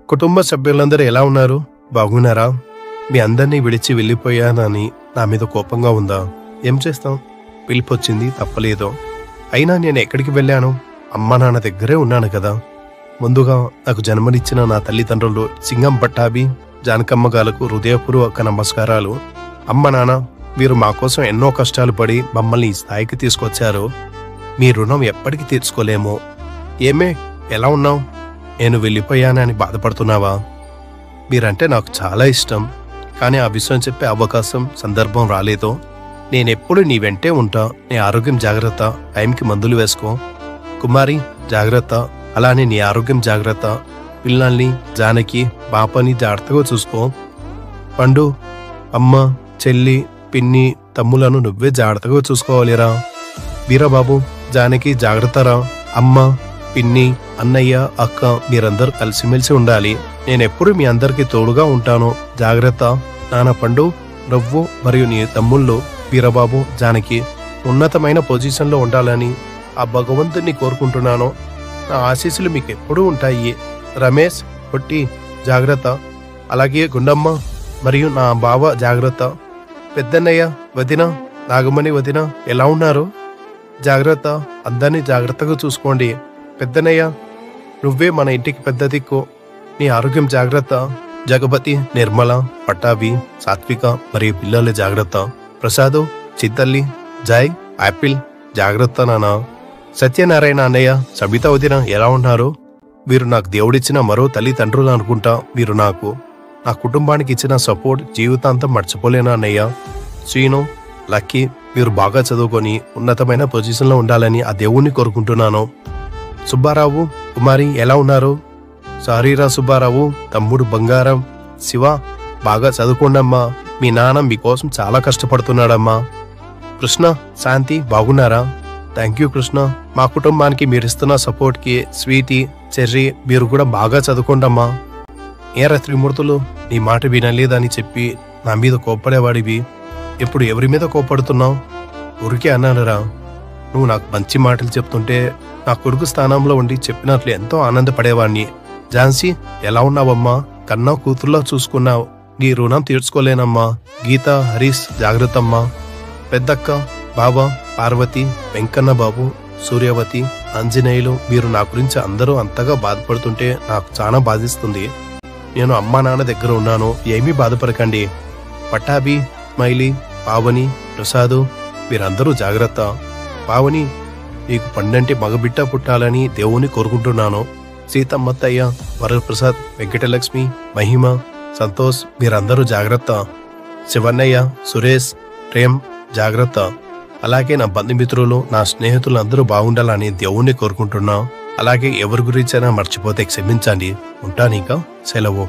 కుటుంబ సభ్యులందరూ ఎలా ఉన్నారు? బాగున్నారా? మీ అందరినీ విడిచి వెళ్ళిపోయానని నా మీద కోపంగా ఉందా? ఏం చేస్తాం, పిలిపొచ్చింది, తప్పలేదో. అయినా నేను ఎక్కడికి వెళ్ళాను? అమ్మా నాన్న దగ్గరే ఉన్నాను కదా. ముందుగా నాకు జన్మనిచ్చిన నా తల్లిదండ్రులు సింగం పట్టాభి, జానకమ్మ గాలకు హృదయపూర్వక నమస్కారాలు. అమ్మ నాన్న, మీరు మా కోసం ఎన్నో కష్టాలు పడి మమ్మల్ని ఈ స్థాయికి తీసుకొచ్చారు. మీ రుణం ఎప్పటికీ తీర్చుకోలేము. ఏమే, ఎలా ఉన్నావు? నేను వెళ్ళిపోయానని బాధపడుతున్నావా? మీరంటే నాకు చాలా ఇష్టం, కానీ ఆ విషయం చెప్పే అవకాశం, సందర్భం రాలేదో. నేనెప్పుడు నీ వెంటే ఉంటా. నీ ఆరోగ్యం జాగ్రత్త, టైంకి మందులు వేసుకో. కుమారి జాగ్రత్త, అలానే నీ ఆరోగ్యం జాగ్రత్త. పిల్లల్ని, జానకి, బాపని జాగ్రత్తగా చూసుకో. పండు, అమ్మ, చెల్లి, పిన్ని, తమ్ములను నువ్వే జాగ్రత్తగా చూసుకోవాలిరా. వీరబాబు, జానకి జాగ్రత్తరా. అమ్మ, పిన్ని, అన్నయ్య, అక్క మీరందరూ కలిసిమెలిసి ఉండాలి. నేనెప్పుడు మీ అందరికీ తోడుగా ఉంటాను. జాగ్రత్త. నాన్న పండు, నువ్వు మరియు నీ తమ్ముళ్ళు వీరబాబు, జానకి ఉన్నతమైన పొజిషన్లో ఉండాలని ఆ భగవంతుని కోరుకుంటున్నాను. నా ఆశీస్సులు మీకు ఎప్పుడూ ఉంటాయి. రమేష్, పొట్టి జాగ్రత్త. అలాగే గుండమ్మ మరియు నా బావ జాగ్రత్త. పెద్దన్నయ్య, వదిన, నాగమణి వదిన ఎలా ఉన్నారు? జాగ్రత్త. అందరినీ జాగ్రత్తగా చూసుకోండి. పెద్దనయ్య, నువ్వే మన ఇంటికి పెద్ద దిక్కు. నీ ఆరోగ్యం జాగ్రత్త. జగపతి, నిర్మల, పట్టాభి, సాత్విక మరియు పిల్లల జాగ్రత్త. ప్రసాదు, చిత్తల్లి, జై, యాపిల్ జాగ్రత్త నాన్న. సత్యనారాయణ అన్నయ్య, సబిత వదిన ఎలా ఉన్నారు? మీరు నాకు దేవుడిచ్చిన మరో తల్లిదండ్రులు అనుకుంటా. మీరు నాకు, నా కుటుంబానికి ఇచ్చిన సపోర్ట్ జీవితాంతం మర్చిపోలేనా అన్నయ్య. శ్రీను, లక్కీ మీరు బాగా చదువుకొని ఉన్నతమైన పొజిషన్లో ఉండాలని ఆ దేవుణ్ణి కోరుకుంటున్నాను. సుబ్బారావు, కుమారి ఎలా ఉన్నారు? సారీరా సుబ్బారావు, తమ్ముడు బంగారం, శివ బాగా చదువుకోండమ్మా. మీ నాన్న మీకోసం చాలా కష్టపడుతున్నాడమ్మా. కృష్ణ, శాంతి బాగున్నారా? Thank you Krishna. మా కుటుంబానికి మీరిస్తున్న సపోర్ట్కి స్వీటీ, చెర్రీ మీరు కూడా బాగా చదువుకోండమ్మా. ఏరా త్రిమూర్తులు, నీ మాట వినలేదని చెప్పి నా మీద కోప్పడేవాడివి. ఇప్పుడు ఎవరి మీద కోప్పడుతున్నావు? ఊరికే అన్నానురా. నువ్వు నాకు మంచి మాటలు చెప్తుంటే నా కొడుకు స్థానంలో ఉండి చెప్పినట్లు ఎంతో ఆనందపడేవాణ్ణి. ఝాన్సీ ఎలా ఉన్నావమ్మా? కన్నా కూతుర్లా చూసుకున్నావు. నీ రుణం తీర్చుకోలేనమ్మా. గీత, హరీష్ జాగ్రత్తమ్మా. పెద్దక్క, బాబా, పార్వతి, వెంకన్న బాబు, సూర్యవతి, ఆంజనేయులు మీరు నా గురించి అందరూ అంతగా బాధపడుతుంటే నాకు చాలా బాధిస్తుంది. నేను అమ్మా నాన్న దగ్గర ఉన్నాను, ఏమీ బాధపడకండి. పట్టాభి, మైలి, పావని, ప్రసాదు మీరందరూ జాగ్రత్త. పావని, నీకు పండంటి మగబిడ్డ పుట్టాలని దేవుని కోరుకుంటున్నాను. సీతమ్మత్తయ్య, వరప్రసాద్, వెంకటలక్ష్మి, మహిమ, సంతోష్ మీరందరూ జాగ్రత్త. శివన్నయ్య, సురేష్, ప్రేమ్ జాగ్రత్త. అలాగే నా బంధుమిత్రులు, నా స్నేహితులు అందరూ బాగుండాలని దేవుణ్ణి కోరుకుంటున్నా. అలాగే ఎవరి గురించైనా మర్చిపోతే క్షమించండి. ఉంటానిక సెలవు.